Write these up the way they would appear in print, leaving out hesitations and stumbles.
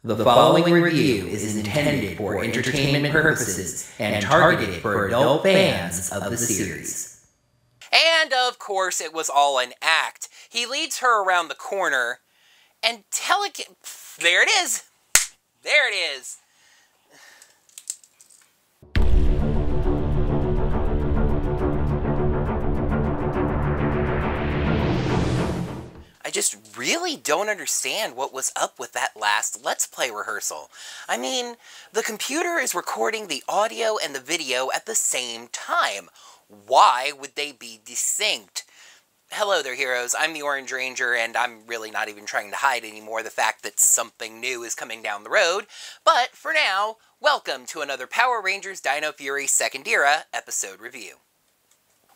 The following review is intended for entertainment purposes and targeted for adult fans of the series. And, of course, it was all an act. He leads her around the corner, and there it is! There it is! I just really don't understand what was up with that last Let's Play rehearsal. I mean, the computer is recording the audio and the video at the same time. Why would they be desynced? Hello there, heroes. I'm the Orange Ranger, and I'm really not even trying to hide anymore the fact that something new is coming down the road. But for now, welcome to another Power Rangers Dino Fury Second Era episode review.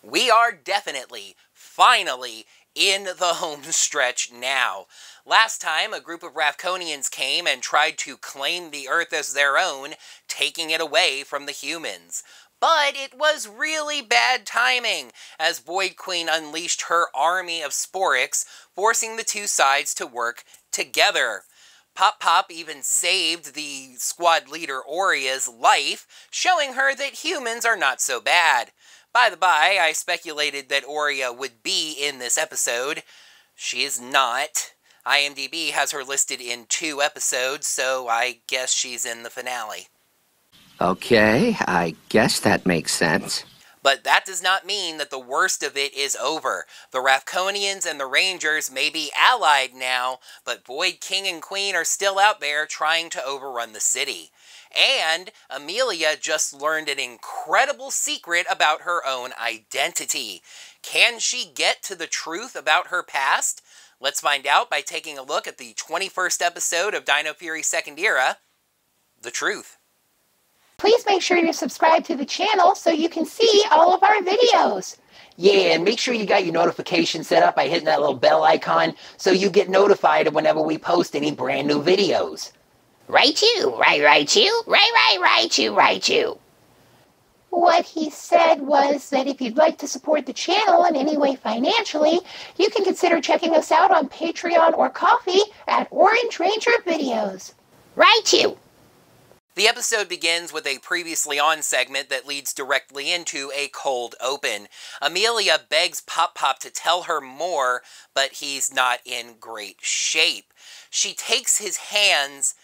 We are definitely, finally, in the home stretch now. Last time, a group of Ravkonians came and tried to claim the Earth as their own, taking it away from the humans. But it was really bad timing, as Void Queen unleashed her army of Sporix, forcing the two sides to work together. Pop Pop even saved the squad leader Oria's life, showing her that humans are not so bad. By the by, I speculated that Oria would be in this episode. She is not. IMDb has her listed in 2 episodes, so I guess she's in the finale. Okay, I guess that makes sense. But that does not mean that the worst of it is over. The Ravkonians and the Rangers may be allied now, but Void King and Queen are still out there trying to overrun the city. And Amelia just learned an incredible secret about her own identity. Can she get to the truth about her past? Let's find out by taking a look at the 21st episode of Dino Fury Second Era, The Truth. Please make sure you're subscribed to the channel so you can see all of our videos. Yeah, and make sure you got your notifications set up by hitting that little bell icon so you get notified whenever we post any brand new videos. Right you. What he said was that if you'd like to support the channel in any way financially, you can consider checking us out on Patreon or Ko-fi at OrangeRangerVideos. Right you. The episode begins with a previously on segment that leads directly into a cold open. Amelia begs Pop Pop to tell her more, but he's not in great shape. She takes his hands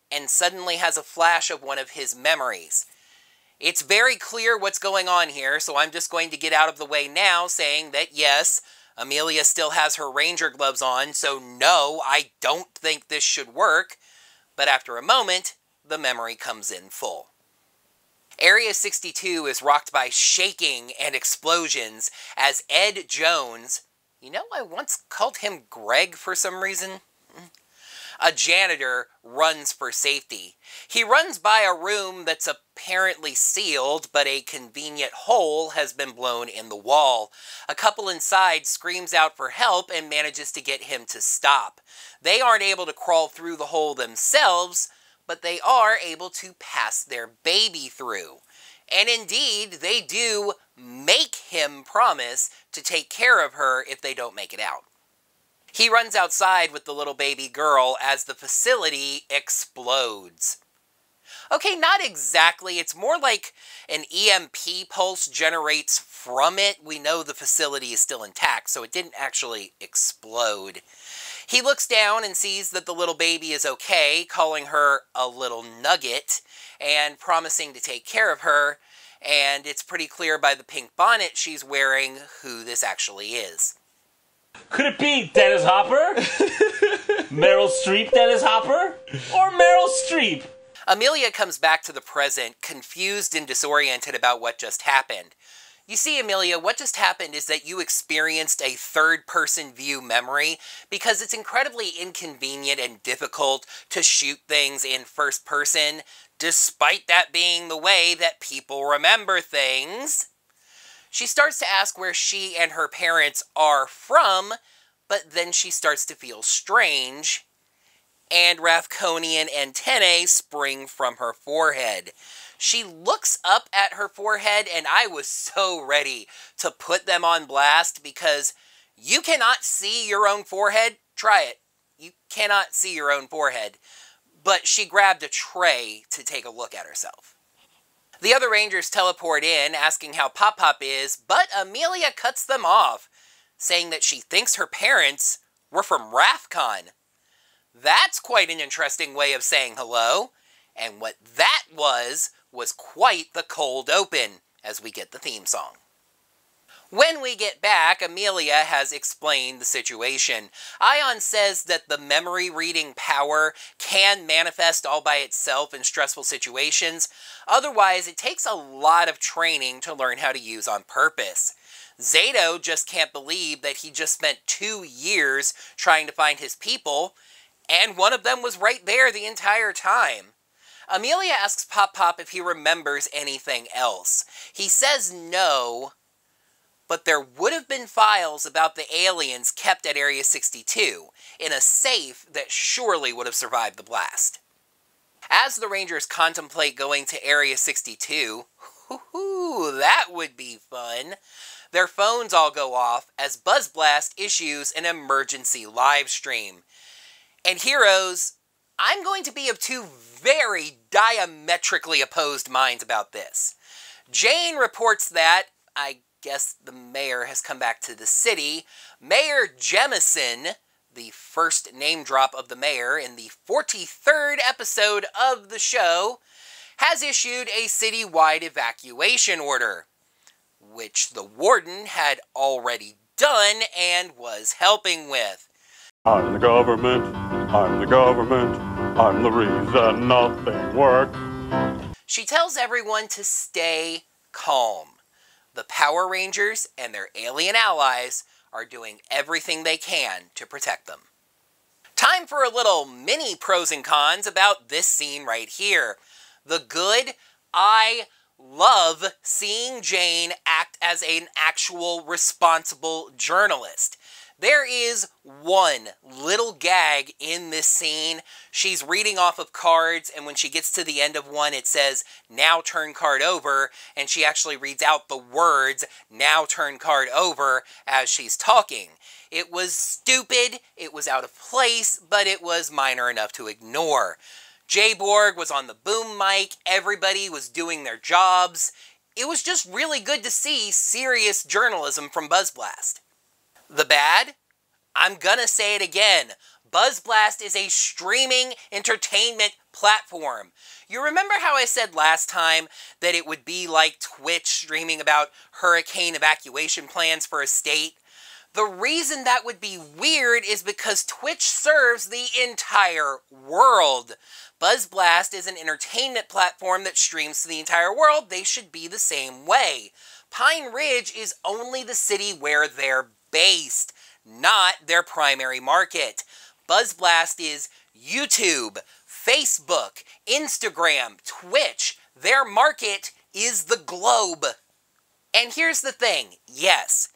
and suddenly has a flash of one of his memories. It's very clear what's going on here, so I'm just going to get out of the way now, saying that yes, Amelia still has her Ranger gloves on, so no, I don't think this should work. But after a moment, the memory comes in full. Area 62 is rocked by shaking and explosions as Ed Jones, you know, I once called him Greg for some reason, a janitor, runs for safety. He runs by a room that's apparently sealed, but a convenient hole has been blown in the wall. A couple inside screams out for help and manages to get him to stop. They aren't able to crawl through the hole themselves, but they are able to pass their baby through. And indeed, they do make him promise to take care of her if they don't make it out. He runs outside with the little baby girl as the facility explodes. Okay, not exactly. It's more like an EMP pulse generates from it. We know the facility is still intact, so it didn't actually explode. He looks down and sees that the little baby is okay, calling her a little nugget, and promising to take care of her, and it's pretty clear by the pink bonnet she's wearing who this actually is. Could it be Dennis Hopper? Meryl Streep Dennis Hopper? Or Meryl Streep? Amelia comes back to the present, confused and disoriented about what just happened. You see, Amelia, what just happened is that you experienced a third-person view memory because it's incredibly inconvenient and difficult to shoot things in first person, despite that being the way that people remember things. She starts to ask where she and her parents are from, but then she starts to feel strange, and Ravkonian antennae spring from her forehead. She looks up at her forehead, and I was so ready to put them on blast because you cannot see your own forehead. Try it. You cannot see your own forehead. but she grabbed a tray to take a look at herself. The other Rangers teleport in, asking how Pop-Pop is, but Amelia cuts them off, saying that she thinks her parents were from RAFCON. That's quite an interesting way of saying hello, and what that was quite the cold open, as we get the theme song. When we get back, Amelia has explained the situation. Ion says that the memory reading power can manifest all by itself in stressful situations. Otherwise, it takes a lot of training to learn how to use on purpose. Zato just can't believe that he just spent 2 years trying to find his people, and one of them was right there the entire time. Amelia asks Pop-Pop if he remembers anything else. He says no, but there would have been files about the aliens kept at Area 62, in a safe that surely would have survived the blast. As the Rangers contemplate going to Area 62, that would be fun, their phones all go off as BuzzBlast issues an emergency live stream. And heroes, I'm going to be of two very diametrically opposed minds about this. Jane reports that, I guess the mayor has come back to the city. Mayor Jemison, the first name drop of the mayor in the 43rd episode of the show, has issued a citywide evacuation order, which the warden had already done and was helping with. I'm the government, I'm the government, I'm the reason nothing works. She tells everyone to stay calm. The Power Rangers and their alien allies are doing everything they can to protect them. Time for a little mini pros and cons about this scene right here. The good, I love seeing Jane act as an actual responsible journalist. There is one little gag in this scene. She's reading off of cards, and when she gets to the end of one, it says, "Now turn card over," and she actually reads out the words, "Now turn card over," as she's talking. It was stupid, it was out of place, but it was minor enough to ignore. J-Borg was on the boom mic, everybody was doing their jobs. It was just really good to see serious journalism from BuzzBlast. The bad? I'm gonna say it again. BuzzBlast is a streaming entertainment platform. You remember how I said last time that it would be like Twitch streaming about hurricane evacuation plans for a state? The reason that would be weird is because Twitch serves the entire world. BuzzBlast is an entertainment platform that streams to the entire world. They should be the same way. Pine Ridge is only the city where they're based, not their primary market. BuzzBlast is YouTube, Facebook, Instagram, Twitch. Their market is the globe. And here's the thing. Yes,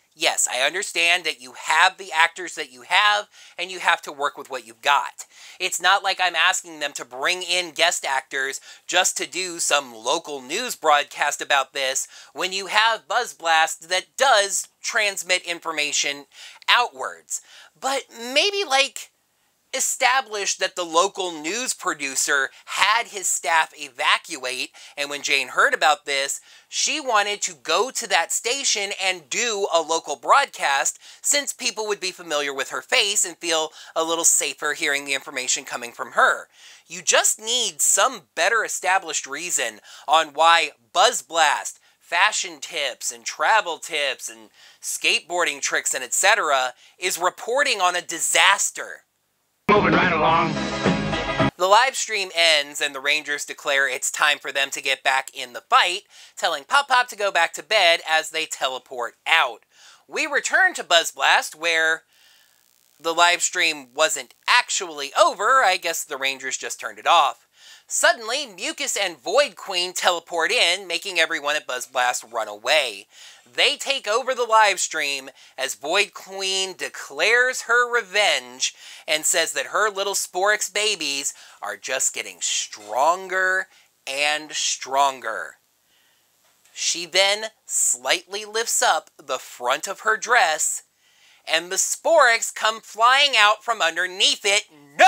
I understand that you have the actors that you have, and you have to work with what you've got. It's not like I'm asking them to bring in guest actors just to do some local news broadcast about this when you have BuzzBlast that does transmit information outwards. But maybe, establish that the local news producer had his staff evacuate, and when Jane heard about this, she wanted to go to that station and do a local broadcast, since people would be familiar with her face and feel a little safer hearing the information coming from her. You just need some better established reason on why BuzzBlast, fashion tips and travel tips and skateboarding tricks and etc. is reporting on a disaster. Moving right along. The live stream ends and the Rangers declare it's time for them to get back in the fight, telling Pop-Pop to go back to bed as they teleport out. We return to BuzzBlast, where the live stream wasn't actually over. I guess the Rangers just turned it off. Suddenly, Mucus and Void Queen teleport in, making everyone at BuzzBlast run away. They take over the live stream as Void Queen declares her revenge and says that her little Sporix babies are just getting stronger and stronger. She then slightly lifts up the front of her dress, and the Sporix come flying out from underneath it. No!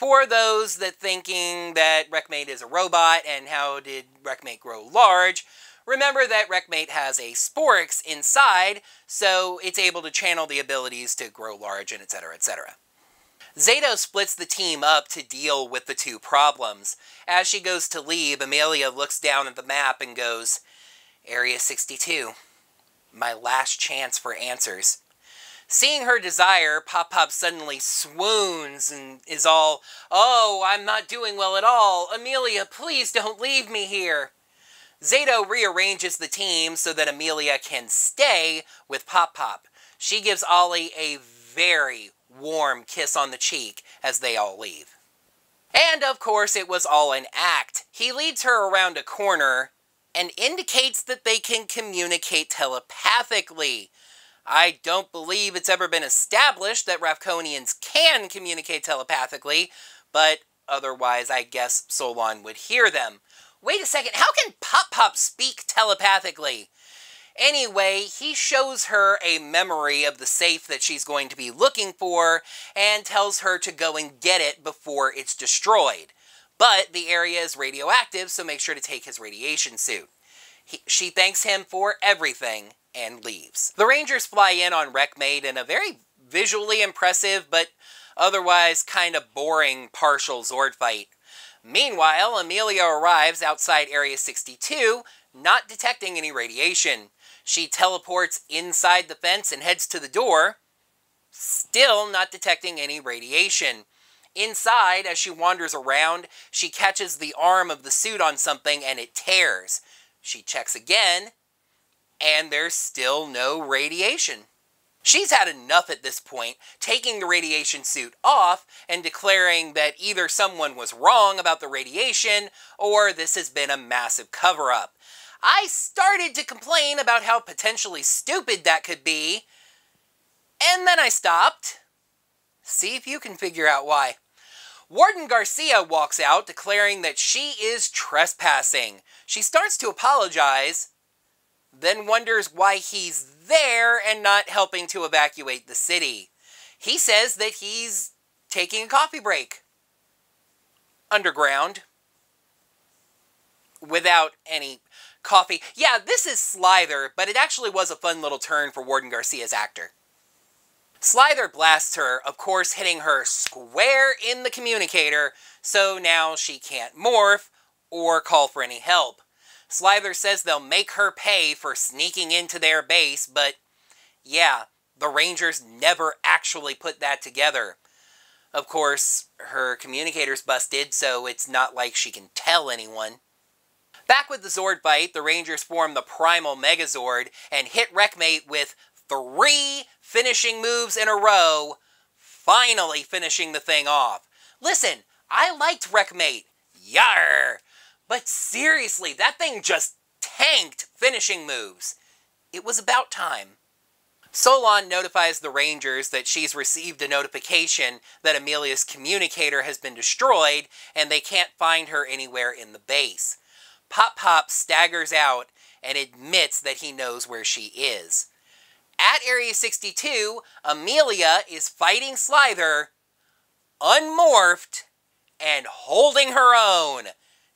For those that thinking that Wreckmate is a robot and how did Wreckmate grow large, remember that Wreckmate has a Sporix inside, so it's able to channel the abilities to grow large and etc, etc. Zato splits the team up to deal with the two problems. As she goes to leave, Amelia looks down at the map and goes, Area 62, my last chance for answers. Seeing her desire, Pop-Pop suddenly swoons and is all, oh, I'm not doing well at all. Amelia, please don't leave me here. Zato rearranges the team so that Amelia can stay with Pop-Pop. She gives Ollie a very warm kiss on the cheek as they all leave. And of course it was all an act. He leads her around a corner and indicates that they can communicate telepathically. I don't believe it's ever been established that Ravkonians can communicate telepathically, but otherwise I guess Solon would hear them. Wait a second, how can Pop-Pop speak telepathically? Anyway, he shows her a memory of the safe that she's going to be looking for and tells her to go and get it before it's destroyed. But the area is radioactive, so make sure to take his radiation suit. She thanks him for everything and leaves. The Rangers fly in on Wreckmate in a very visually impressive but otherwise kind of boring partial Zord fight. Meanwhile, Amelia arrives outside Area 62, not detecting any radiation. She teleports inside the fence and heads to the door, still not detecting any radiation. Inside, as she wanders around, she catches the arm of the suit on something and it tears. She checks again, and there's still no radiation. She's had enough at this point, taking the radiation suit off and declaring that either someone was wrong about the radiation or this has been a massive cover-up. I started to complain about how potentially stupid that could be, and then I stopped. See if you can figure out why. Warden Garcia walks out declaring that she is trespassing. She starts to apologize, then wonders why he's there and not helping to evacuate the city. He says that he's taking a coffee break. Underground. Without any coffee. Yeah, this is Slither, but it actually was a fun little turn for Warden Garcia's actor. Slither blasts her, of course hitting her square in the communicator, so now she can't morph or call for any help. Slither says they'll make her pay for sneaking into their base, but yeah, the Rangers never actually put that together. Of course, her communicator's busted, so it's not like she can tell anyone. Back with the Zord fight, the Rangers form the Primal Megazord and hit Wreckmate with 3 finishing moves in a row, finally finishing the thing off. Listen, I liked Wreckmate, yarr! But seriously, that thing just tanked finishing moves. It was about time. Solon notifies the Rangers that she's received a notification that Amelia's communicator has been destroyed and they can't find her anywhere in the base. Pop-Pop staggers out and admits that he knows where she is. At Area 62, Amelia is fighting Slither, unmorphed, and holding her own.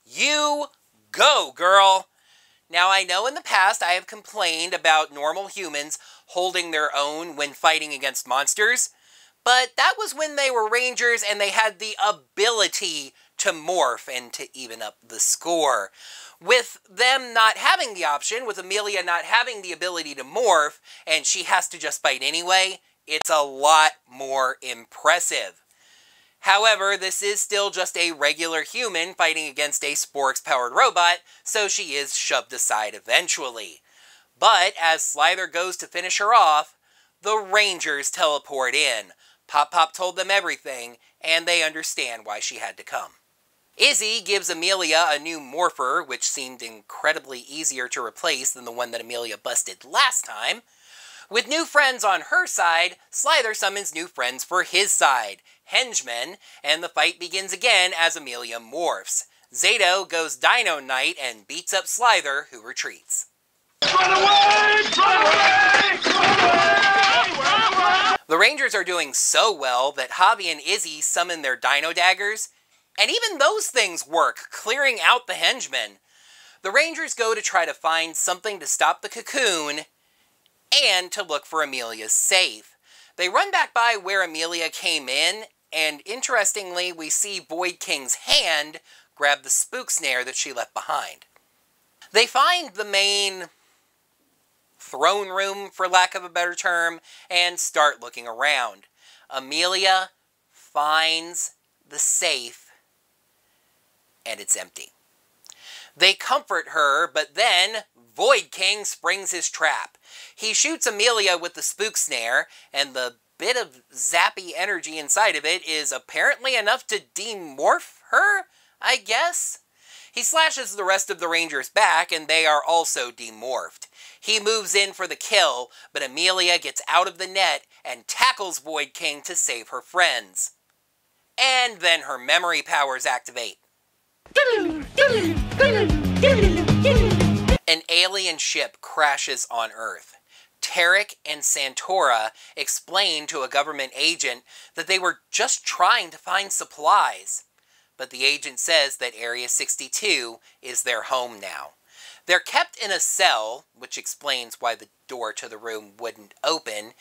You go, girl! Now, I know in the past I have complained about normal humans holding their own when fighting against monsters, but that was when they were Rangers and they had the ability to morph and to even up the score. With them not having the option, with Amelia not having the ability to morph, and she has to just fight anyway, it's a lot more impressive. However, this is still just a regular human fighting against a Sporix-powered robot, so she is shoved aside eventually. But as Slither goes to finish her off, the Rangers teleport in. Pop-Pop told them everything, and they understand why she had to come. Izzy gives Amelia a new morpher, which seemed incredibly easier to replace than the one that Amelia busted last time. With new friends on her side, Slither summons new friends for his side, henchmen, and the fight begins again as Amelia morphs. Zato goes Dino Knight and beats up Slither, who retreats. Run away! Run away! Run away! The Rangers are doing so well that Javi and Izzy summon their dino daggers, and even those things work, clearing out the henchmen. The Rangers go to try to find something to stop the Cocoon and to look for Amelia's safe. They run back by where Amelia came in, and interestingly, we see Void King's hand grab the spook snare that she left behind. They find the main throne room, for lack of a better term, and start looking around. Amelia finds the safe, and it's empty. They comfort her, but then Void King springs his trap. He shoots Amelia with the spook snare, and the bit of zappy energy inside of it is apparently enough to demorph her, I guess? He slashes the rest of the Rangers back, and they are also demorphed. He moves in for the kill, but Amelia gets out of the net and tackles Void King to save her friends. And then her memory powers activate. An alien ship crashes on Earth. Tarek and Santora explain to a government agent that they were just trying to find supplies. But the agent says that Area 62 is their home now. They're kept in a cell, which explains why the door to the room wouldn't open,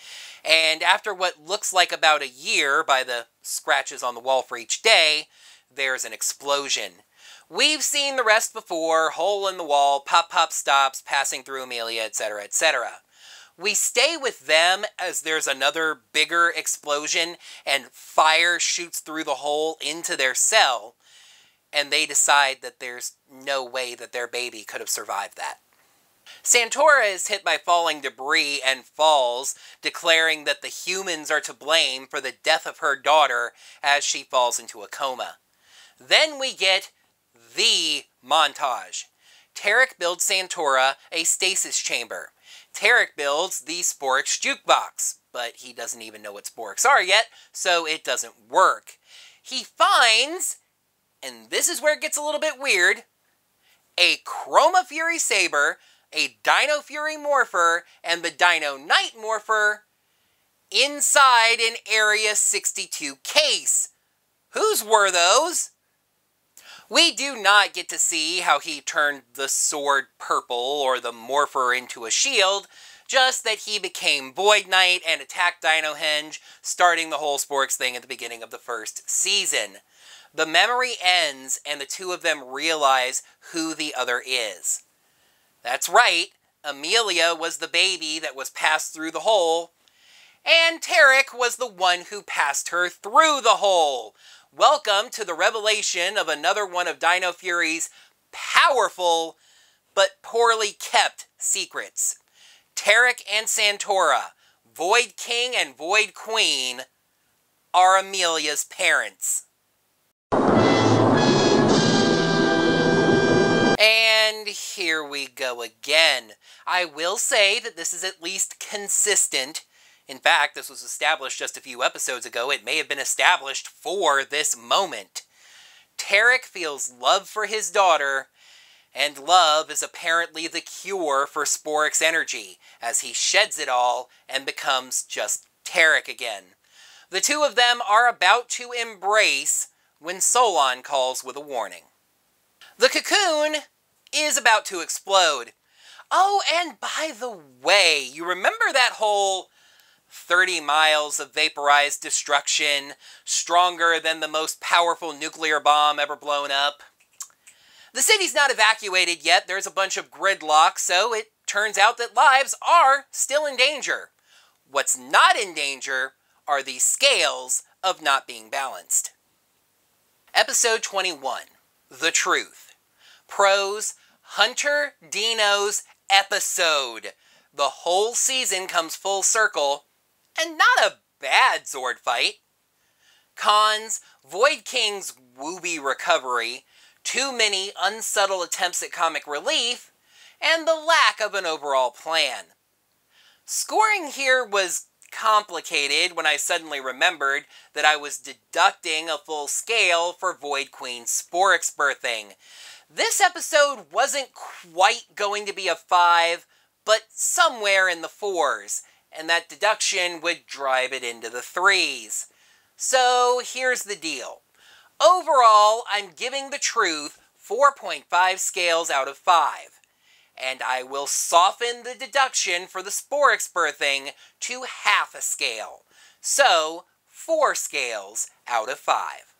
and after what looks like about a year by the scratches on the wall for each day, there's an explosion. We've seen the rest before: hole in the wall, pop-pop stops, passing through Amelia, etc., etc. We stay with them as there's another bigger explosion and fire shoots through the hole into their cell, and they decide that there's no way that their baby could have survived that. Santora is hit by falling debris and falls, declaring that the humans are to blame for the death of her daughter as she falls into a coma. Then we get the montage. Tarek builds Santora a stasis chamber. Tarek builds the Sporix jukebox, but he doesn't even know what Sporix are yet, so it doesn't work. He finds, and this is where it gets a little bit weird, a Chroma Fury Saber, a Dino Fury Morpher, and the Dino Knight Morpher inside an Area 62 case. Whose were those? We do not get to see how he turned the sword purple or the morpher into a shield, just that he became Void Knight and attacked Dino Henge, starting the whole Sporix thing at the beginning of the first season. The memory ends and the two of them realize who the other is. That's right, Amelia was the baby that was passed through the hole, and Tarek was the one who passed her through the hole. Welcome to the revelation of another one of Dino Fury's powerful but poorly kept secrets. Tarek and Santora, Void King and Void Queen, are Amelia's parents. And here we go again. I will say that this is at least consistent. In fact, this was established just a few episodes ago. It may have been established for this moment. Tarek feels love for his daughter, and love is apparently the cure for Sporix energy, as he sheds it all and becomes just Tarek again. The two of them are about to embrace when Solon calls with a warning. The Cocoon is about to explode. Oh, and by the way, you remember that whole 30 miles of vaporized destruction, stronger than the most powerful nuclear bomb ever blown up? The city's not evacuated yet. There's a bunch of gridlock, so it turns out that lives are still in danger. What's not in danger are the scales of not being balanced. Episode 21, The Truth. Pros, Hunter Dino's episode. The whole season comes full circle, and not a bad Zord fight. Cons, Void King's wooby recovery, too many unsubtle attempts at comic relief, and the lack of an overall plan. Scoring here was complicated when I suddenly remembered that I was deducting a full scale for Void Queen's Sporix birthing. This episode wasn't quite going to be a 5, but somewhere in the 4s, and that deduction would drive it into the 3s. So here's the deal. Overall, I'm giving the truth 4.5 scales out of 5. And I will soften the deduction for the Sporix birthing to half a scale. So, 4 scales out of 5.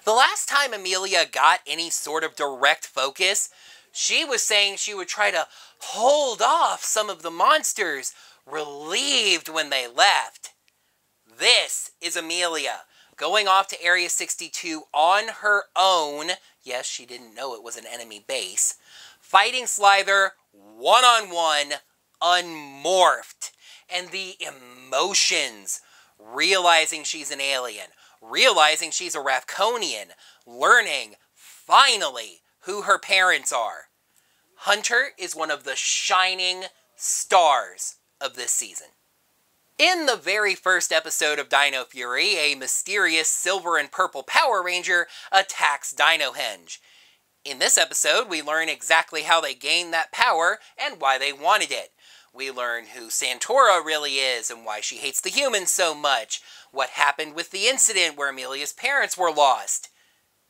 The last time Amelia got any sort of direct focus, she was saying she would try to hold off some of the monsters, relieved when they left. This is Amelia, going off to Area 62 on her own. Yes, she didn't know it was an enemy base. Fighting Slither one-on-one, unmorphed. And the emotions, realizing she's an alien, realizing she's a Ravkonian, learning, finally, who her parents are. Hunter is one of the shining stars of this season. In the very first episode of Dino Fury, a mysterious silver and purple Power Ranger attacks Dinohenge. In this episode, we learn exactly how they gained that power and why they wanted it. We learn who Santora really is and why she hates the humans so much, what happened with the incident where Amelia's parents were lost.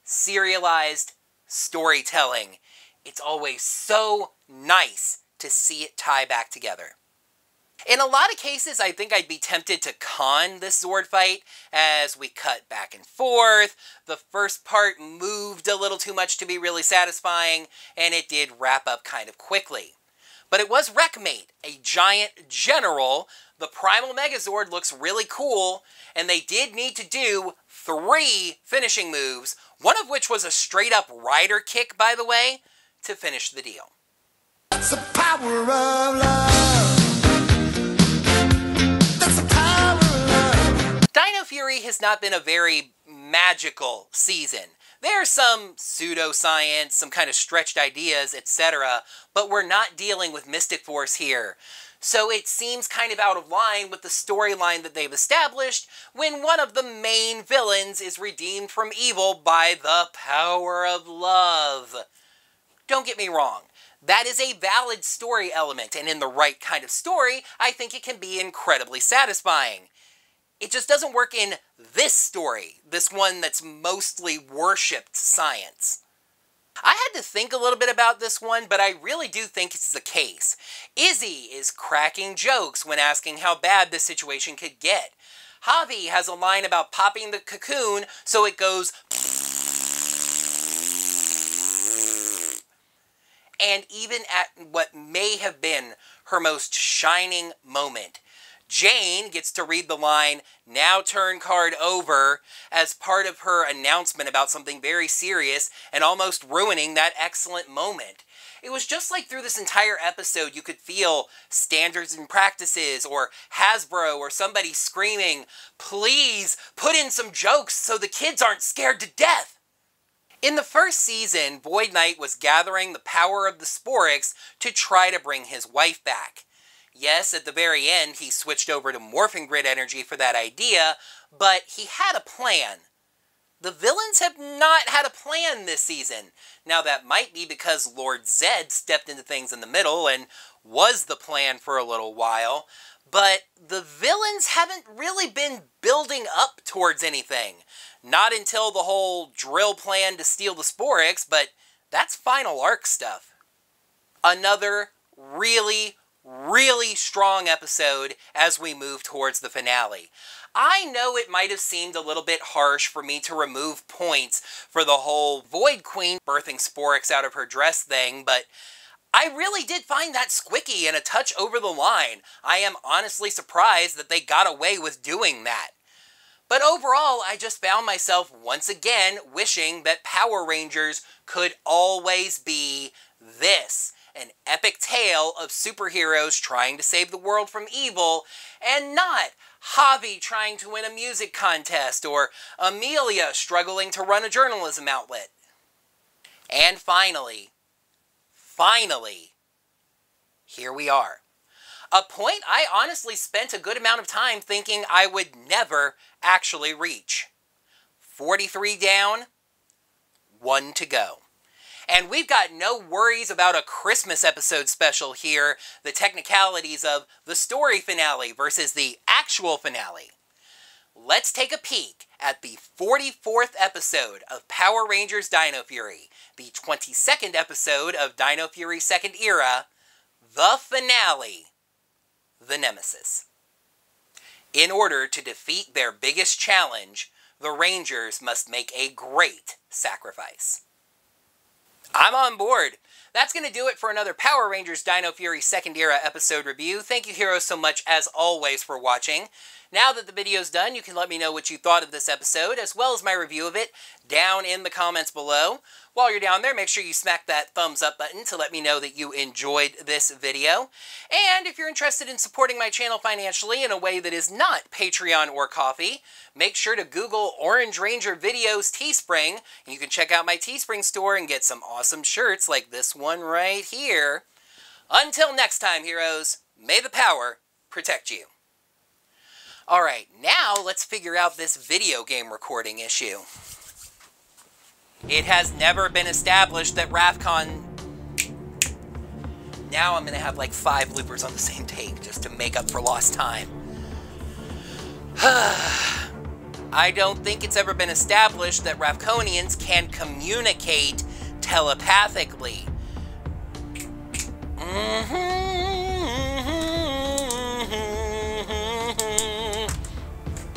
Serialized storytelling. It's always so nice to see it tie back together. In a lot of cases, I think I'd be tempted to con this Zord fight as we cut back and forth. The first part moved a little too much to be really satisfying, and it did wrap up kind of quickly. But it was Wreckmate, a giant general. The Primal Megazord looks really cool, and they did need to do 3 finishing moves, one of which was a straight-up rider kick, by the way, to finish the deal. That's the power of love. Dino Fury has not been a very magical season. There's some pseudoscience, some kind of stretched ideas, etc., but we're not dealing with Mystic Force here. So it seems kind of out of line with the storyline that they've established when one of the main villains is redeemed from evil by the power of love. Don't get me wrong. That is a valid story element, and in the right kind of story, I think it can be incredibly satisfying. It just doesn't work in this story, this one that's mostly worshipped science. I had to think a little bit about this one, but I really do think it's the case. Izzy is cracking jokes when asking how bad this situation could get. Javi has a line about popping the cocoon so it goes and even at what may have been her most shining moment, Jane gets to read the line, "Now turn card over," as part of her announcement about something very serious and almost ruining that excellent moment. It was just like through this entire episode you could feel standards and practices or Hasbro or somebody screaming, "Please put in some jokes so the kids aren't scared to death." In the first season, Void Knight was gathering the power of the Sporix to try to bring his wife back. Yes, at the very end, he switched over to Morphin Grid energy for that idea, but he had a plan. The villains have not had a plan this season. Now, that might be because Lord Zed stepped into things in the middle and was the plan for a little while, but the villains haven't really been building up towards anything. Not until the whole drill plan to steal the Sporix, but that's final arc stuff. Another really strong episode as we move towards the finale. I know it might have seemed a little bit harsh for me to remove points for the whole Void Queen birthing Sporix out of her dress thing, but I really did find that squicky and a touch over the line. I am honestly surprised that they got away with doing that. But overall, I just found myself once again wishing that Power Rangers could always be this. An epic tale of superheroes trying to save the world from evil, and not Javi trying to win a music contest, or Amelia struggling to run a journalism outlet. And finally, here we are. A point I honestly spent a good amount of time thinking I would never actually reach. 43 down, 1 to go. And we've got no worries about a Christmas episode special here, the technicalities of the story finale versus the actual finale. Let's take a peek at the 44th episode of Power Rangers Dino Fury, the 22nd episode of Dino Fury Second Era, the finale, the Nemesis. In order to defeat their biggest challenge, the Rangers must make a great sacrifice. I'm on board. That's going to do it for another Power Rangers Dino Fury Second Era episode review. Thank you, heroes, so much, as always, for watching. Now that the video's done, you can let me know what you thought of this episode, as well as my review of it, down in the comments below. While you're down there, make sure you smack that thumbs up button to let me know that you enjoyed this video. And if you're interested in supporting my channel financially in a way that is not Patreon or Ko-fi, make sure to Google OrangeRangerVideos Teespring, and you can check out my Teespring store and get some awesome shirts like this one right here. Until next time, heroes, may the power protect you. Alright, now let's figure out this video game recording issue. It has never been established that Rafcon... Now I'm going to have like 5 bloopers on the same take just to make up for lost time. I don't think it's ever been established that Rafconians can communicate telepathically.